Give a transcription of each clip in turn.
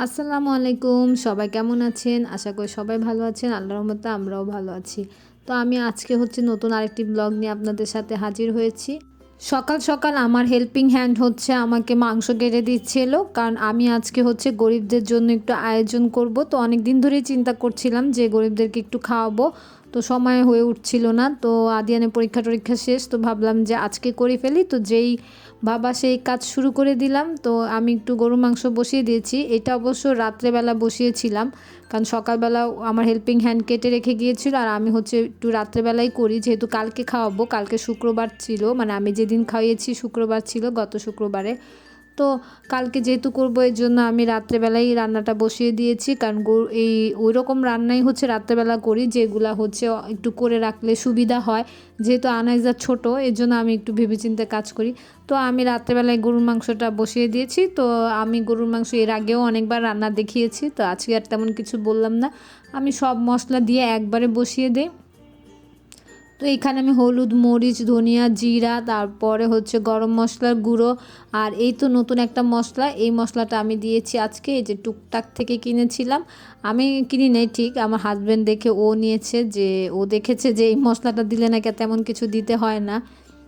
আসসালামু আলাইকুম, সবাই কেমন আছেন? আশা করি সবাই ভালো আছেন। আল্লাহর রহমতে আমরাও ভালো আছি। তো আমি আজকে নতুন আরেকটি ব্লগ নিয়ে আপনাদের সাথে হাজির হয়েছি। সকাল সকাল আমার হেল্পিং হ্যান্ড আমাকে মাংস কেটে দিচ্ছিল, কারণ আমি আজকে গরিবদের জন্য একটু আয়োজন করব। তো অনেক দিন ধরেই চিন্তা করছিলাম যে গরিবদেরকে একটু খাওয়াবো, তো সময় হয়ে উঠছিল না। তো আদিয়ানের পরীক্ষা শেষ, তো ভাবলাম যে আজকে করে ফেলি। তো যেই বাবা সেই কাজ শুরু করে দিলাম। তো আমি একটু গরু মাংস বসিয়ে দিয়েছি। এটা অবশ্য রাত্রেবেলা বসিয়েছিলাম, কারণ সকালবেলা আমার হেল্পিং হ্যান্ড কেটে রেখে গিয়েছিল। আর আমি একটু রাত্রেবেলাই করি, যেহেতু কালকে খাওয়াবো। কালকে শুক্রবার ছিল, মানে আমি যেদিন খাইয়েছি শুক্রবার ছিল, গত শুক্রবারে। তো কালকে যেহেতু করবো, এর জন্য আমি রাত্রেবেলাই রান্নাটা বসিয়ে দিয়েছি। কারণ এই ওই রকম রান্নাই রাত্রেবেলা করি, যেগুলা একটু করে রাখলে সুবিধা হয়। যেহেতু আনাইজা ছোট, এর জন্য আমি একটু ভেবেচিন্তে কাজ করি। তো আমি রাত্রেবেলায় গরুর মাংসটা বসিয়ে দিয়েছি। তো আমি গরুর মাংস এর আগেও অনেকবার রান্না দেখিয়েছি, তো আজকে আর তেমন কিছু বললাম না। আমি সব মশলা দিয়ে একবারে বসিয়ে দিই। তো এখানে আমি হলুদ, মরিচ, ধনিয়া, জিরা, তারপরে গরম মশলার গুঁড়ো, আর এই তো নতুন একটা মশলা, এই মশলাটা আমি দিয়েছি আজকে। এই যে টুকটাক থেকে কিনেছিলাম, আমি কিনি নাই ঠিক, আমার হাজব্যান্ড দেখে ও নিয়েছে, যে ও দেখেছে যে এই মশলাটা দিলে নাকি তেমন কিছু দিতে হয় না।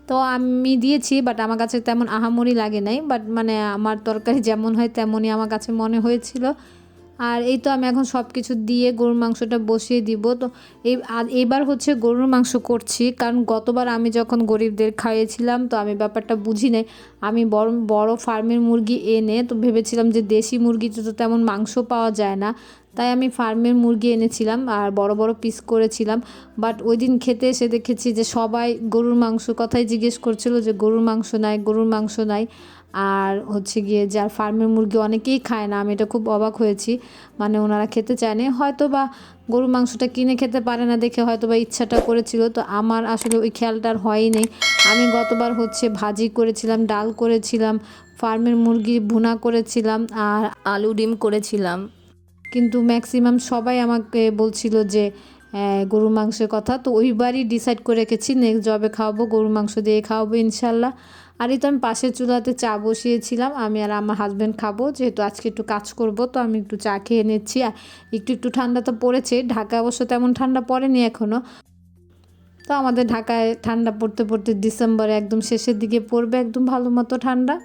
তো আমি দিয়েছি, বাট আমার কাছে তেমন আহামরি লাগে নাই। বাট মানে আমার তরকারি যেমন হয় তেমনই আমার কাছে মনে হয়েছিল। আর এই তো আমি এখন সব কিছু দিয়ে গরুর মাংসটা বসিয়ে দিব। তো এবার গরুর মাংস করছি, কারণ গতবার আমি যখন গরিবদের খাইয়েছিলাম, তো আমি ব্যাপারটা বুঝি নাই। আমি বড় ফার্মের মুরগি এনে তো ভেবেছিলাম যে দেশি মুরগিতে তো তেমন মাংস পাওয়া যায় না, তাই আমি ফার্মের মুরগি এনেছিলাম আর বড় বড় পিস করেছিলাম। বাট ওই দিন খেতে এসে দেখেছি যে সবাই গরুর মাংস কথাই জিজ্ঞেস করছিল, যে গরুর মাংস নাই, গরুর মাংস নাই। আর গিয়ে যার ফার্মের মুরগি অনেকেই খায় না, আমি এটা খুব অবাক হয়েছি। মানে ওনারা খেতে চায়নি, হয়তো বা গরুর মাংসটা কিনে খেতে পারে না দেখে হয়তো বা ইচ্ছাটা করেছিল। তো আমার আসলে ওই খেয়ালটার হয়ই নেই। আমি গতবার ভাজি করেছিলাম, ডাল করেছিলাম, ফার্মের মুরগি ভুনা করেছিলাম, আর আলু ডিম করেছিলাম। কিন্তু ম্যাক্সিমাম সবাই আমাকে বলছিল যে গরুর মাংসের কথা। তো ওইবারই ডিসাইড করে রেখেছি নেক্সট জবে খাওয়াবো, গরুর মাংস দিয়ে খাওয়াবো ইনশাল্লাহ। আর এই তো আমি পাশের চুলাতে চা বসিয়েছিলাম, আমি আর আমার হাজব্যান্ড খাবো, যেহেতু আজকে একটু কাজ করব। তো আমি একটু চা খেয়ে নিচ্ছি। আর একটু ঠান্ডা তো পড়েছে, ঢাকা অবশ্য তেমন ঠান্ডা পড়েনি এখনও। তো আমাদের ঢাকায় ঠান্ডা পড়তে পড়তে ডিসেম্বরে একদম শেষের দিকে পড়বে একদম ভালো মতো ঠান্ডা।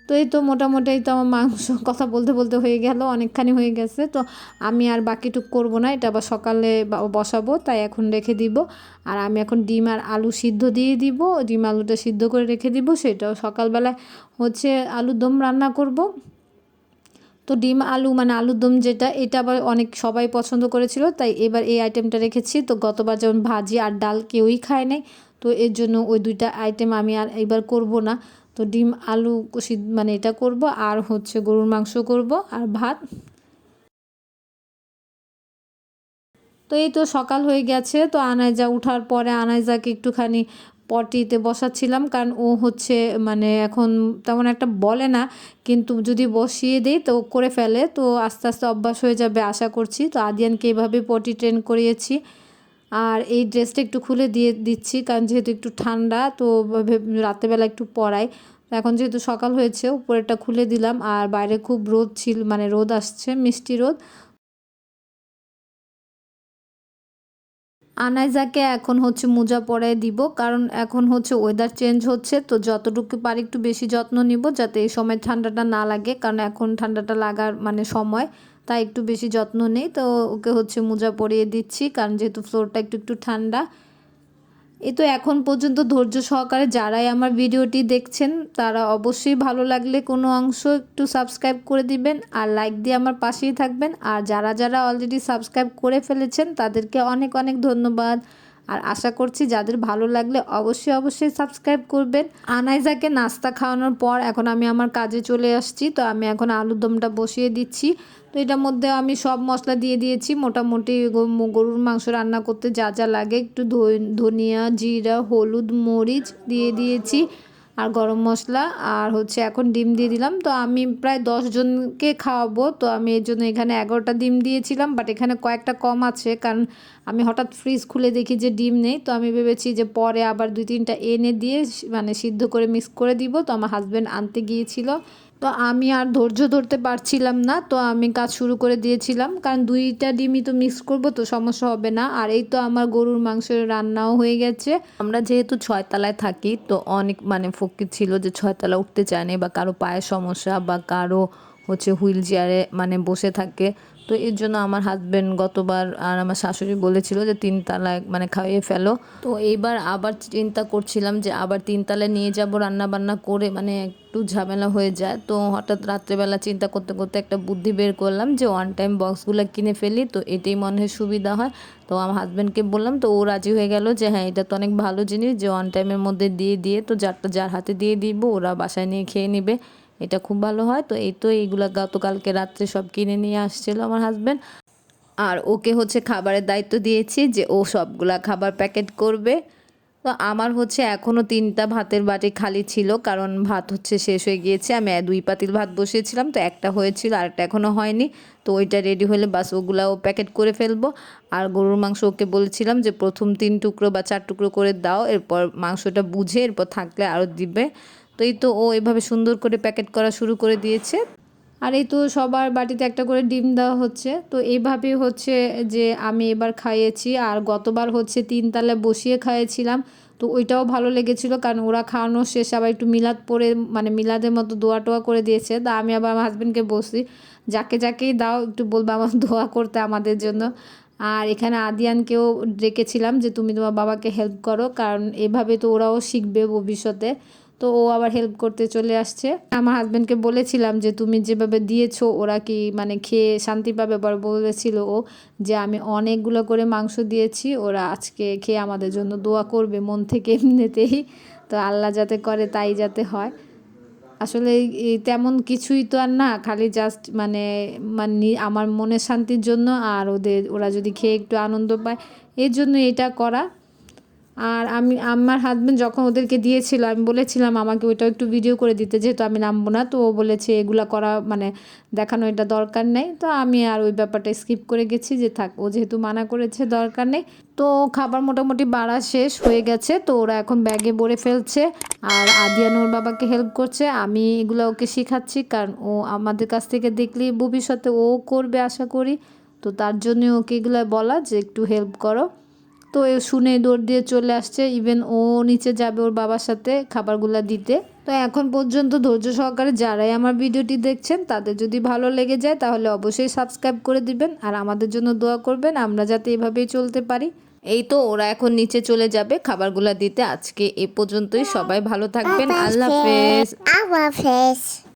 তো এই তো মোটামুটি তো আমার মাংস কথা বলতে বলতে হয়ে গেল, অনেকখানি হয়ে গেছে। তো আমি আর বাকিটুক করব না, এটা আবার সকালে বসাবো, তাই এখন রেখে দিব। আর আমি এখন ডিম আর আলু সিদ্ধ দিয়ে দিব, ডিম আলুটা সিদ্ধ করে রেখে দিব, সেটাও সকালবেলায় আলুর দম রান্না করব। তো ডিম আলু মানে আলুর দম যেটা, এটা আবার অনেক সবাই পছন্দ করেছিল, তাই এবার এই আইটেমটা রেখেছি। তো গতবার যেমন ভাজি আর ডাল কেউই খায় নাই, তো এর জন্য ওই দুইটা আইটেম আমি আর এবার করব না। তো ডিম আলু মানে এটা করব, আর গরুর মাংস করব, আর ভাত। তো এই তো সকাল হয়ে গেছে। তো আনাইজা উঠার পরে আনাইজাকে একটুখানি পটিতে বসাচ্ছিলাম, কারণ ও মানে এখন তেমন একটা বলে না, কিন্তু যদি বসিয়ে দিই তো করে ফেলে। তো আস্তে আস্তে অভ্যাস হয়ে যাবে আশা করছি। তো আদিয়ানকে এইভাবে পটি ট্রেন করিয়েছি। আর এই ড্রেসটা একটু খুলে দিয়ে দিচ্ছি, কারণ যেহেতু একটু ঠান্ডা, তো রাত্রেবেলা একটু পরাই। এখন যেহেতু সকাল হয়েছে, উপরেরটা খুলে দিলাম। আর বাইরে খুব রোদ ছিল, মানে রোদ আসছে, মিষ্টি রোদ। আনাইজাকে এখন মোজা পরায় দিব, কারণ এখন ওয়েদার চেঞ্জ হচ্ছে। তো যতটুকু পারি একটু বেশি যত্ন নিব, যাতে এই সময় ঠান্ডাটা না লাগে, কারণ এখন ঠান্ডাটা লাগার মানে সময়, তাই একটু বেশি যত্ন নেই। তো ওকে মোজা পরিয়ে দিচ্ছি, কারণ যেহেতু ফ্লোরটা একটু একটু ঠান্ডা। এই তো এখন পর্যন্ত ধৈর্য সহকারে যারাই আমার ভিডিওটি দেখছেন, তারা অবশ্যই ভালো লাগলে কোনো অংশ একটু সাবস্ক্রাইব করে দিবেন, আর লাইক দিয়ে আমার পাশেই থাকবেন। আর যারা যারা অলরেডি সাবস্ক্রাইব করে ফেলেছেন, তাদেরকে অনেক অনেক ধন্যবাদ। আর আশা করছি যাদের ভালো লাগলে অবশ্যই অবশ্যই সাবস্ক্রাইব করবেন। আনাইজাকে নাস্তা খাওয়ানোর পর এখন আমি আমার কাজে চলে আসছি। তো আমি এখন আলুর দমটা বসিয়ে দিচ্ছি। তো এটার মধ্যে আমি সব মশলা দিয়ে দিয়েছি, মোটামুটি গরুর মাংস রান্না করতে যা যা লাগে, একটু ধনিয়া, জিরা, হলুদ, মরিচ দিয়ে দিয়েছি, আর গরম মশলা, আর এখন ডিম দিয়ে দিলাম। তো আমি প্রায় 10 জনকে খাওয়াবো, তো আমি এর জন্য এখানে 11টা ডিম দিয়েছিলাম, বাট এখানে কয়েকটা কম আছে, কারণ আমি হঠাৎ ফ্রিজ খুলে দেখি যে ডিম নেই। তো আমি ভেবেছি যে পরে আবার 2-3টা এনে দিয়ে মানে সিদ্ধ করে মিক্স করে দিব। তো আমার হাজব্যান্ড আনতে গিয়েছিল, তো আমি আর ধৈর্য ধরতে পারছিলাম না, তো আমি কাজ শুরু করে দিয়েছিলাম, কারণ 2টা ডিমই তো মিক্স করব, তো সমস্যা হবে না। আর এই তো আমার গরুর মাংসের রান্নাও হয়ে গেছে। আমরা যেহেতু 6 তলায় থাকি, তো অনেক মানে ফকির ছিল যে 6 তলা উঠতে চায় না, বা কারো পায়ের সমস্যা বা কারো হচ্ছে হুইল চেয়ারে মানে বসে থাকে। তো এর জন্য আমার হাজব্যান্ড গতবার আর আমার শাশুড়ি বলেছিল যে 3 তলায় মানে খাইয়ে ফেলো। তো এইবার আবার চিন্তা করছিলাম যে আবার 3 তলায় নিয়ে যাব রান্না বান্না করে, মানে একটু ঝামেলা হয়ে যায়। তো হঠাৎ রাত্রেবেলা চিন্তা করতে করতে একটা বুদ্ধি বের করলাম যে ওয়ান টাইম বক্সগুলো কিনে ফেলি, তো এটাই মনে হয় সুবিধা হয়। তো আমার হাজব্যান্ডকে বললাম, তো ও রাজি হয়ে গেল যে হ্যাঁ এটা তো অনেক ভালো জিনিস, যে ওয়ান টাইমের মধ্যে দিয়ে দিয়ে তো যার হাতে দিয়ে দিব ওরা বাসায় নিয়ে খেয়ে নেবে, এটা খুব ভালো হয়। তো এই তো এইগুলা গতকালকে রাত্রে সব কিনে নিয়ে আসছিল আমার হাজব্যান্ড। আর ওকে হচ্ছে খাবারের দায়িত্ব দিয়েছি যে ও সবগুলা খাবার প্যাকেট করবে। তো আমার হচ্ছে এখনও 3টা ভাতের বাটি খালি ছিল, কারণ ভাত হচ্ছে শেষ হয়ে গিয়েছে। আমি 2 পাতিল ভাত বসিয়েছিলাম, তো একটা হয়েছিল আর একটা এখনও হয়নি। তো ওইটা রেডি হলে বাস ওগুলাও প্যাকেট করে ফেলবো। আর গরুর মাংস ওকে বলেছিলাম যে প্রথম 3 টুকরো বা 4 টুকরো করে দাও, এরপর মাংসটা বুঝে এরপর থাকলে আরও দিবে। তো এই তো ও এভাবে সুন্দর করে প্যাকেট করা শুরু করে দিয়েছে। আর এই তো সবার বাটিতে একটা করে ডিম দেওয়া হচ্ছে। তো এইভাবে হচ্ছে যে আমি এবার খাইয়েছি, আর গতবার হচ্ছে 3 তলায় বসিয়ে খাইয়েছিলাম। তো ওইটাও ভালো লেগেছিলো, কারণ ওরা খাওয়ানো শেষ আবার একটু মিলাদ পরে মানে মিলাদের মতো দোয়া টোয়া করে দিয়েছে। তা আমি আবার আমার হাজব্যান্ডকে বলছি, যাকে যাকেই দাও একটু বলবো আমার দোয়া করতে আমাদের জন্য। আর এখানে আদিয়ানকেও ডেকেছিলাম যে তুমি তোমার বাবাকে হেল্প করো, কারণ এভাবে তো ওরাও শিখবে ভবিষ্যতে। তো ও আবার হেল্প করতে চলে আসছে। আমার হাজব্যান্ডকে বলেছিলাম যে তুমি যেভাবে দিয়েছো ওরা কি মানে খেয়ে শান্তি পাবে, আবার বলেছিল ও যে আমি অনেকগুলো করে মাংস দিয়েছি, ওরা আজকে খেয়ে আমাদের জন্য দোয়া করবে মন থেকে এমনিতেই। তো আল্লাহ যাতে করে তাই যাতে হয়। আসলে তেমন কিছুই তো আর না, খালি জাস্ট মানে মানে আমার মনের শান্তির জন্য, আর ওরা যদি খেয়ে একটু আনন্দ পায় এর জন্য এটা করা। আর আমার হাজব্যান্ড যখন ওদেরকে দিয়েছিল আমি বলেছিলাম আমাকে ওইটা একটু ভিডিও করে দিতে, যেহেতু আমি নামবো না। তো ও বলেছে এগুলা করা মানে দেখানো এটা দরকার নেই। তো আমি আর ওই ব্যাপারটা স্কিপ করে গেছি যে থাক, ও যেহেতু মানা করেছে দরকার নেই। তো খাবার মোটামুটি বাড়া শেষ হয়ে গেছে, তো ওরা এখন ব্যাগে ভরে ফেলছে। আর আদিয়ান ওর বাবাকে হেল্প করছে, আমি এগুলো ওকে শেখাচ্ছি, কারণ ও আমাদের কাছ থেকে দেখলে ভবিষ্যতে ও করবে আশা করি। তো তার জন্য ওকে এগুলো বলা যে একটু হেল্প করো। তো এ শুনে দৌড় দিয়ে চলে আসছে, ইভেন ও নিচে যাবে ওর বাবার সাথে খাবারগুলো দিতে। তো এখন পর্যন্ত ধৈর্য সহকারে যারাই আমার ভিডিওটি দেখছেন তাদের যদি ভালো লেগে যায় তাহলে অবশ্যই সাবস্ক্রাইব করে দিবেন, আর আমাদের জন্য দোয়া করবেন আমরা যাতে এভাবেই চলতে পারি। এই তো ওরা এখন নিচে চলে যাবে খাবারগুলো দিতে। আজকে এ পর্যন্তই, সবাই ভালো থাকবেন, আল্লাহ হাফেজ। আল্লাহ হাফেজ।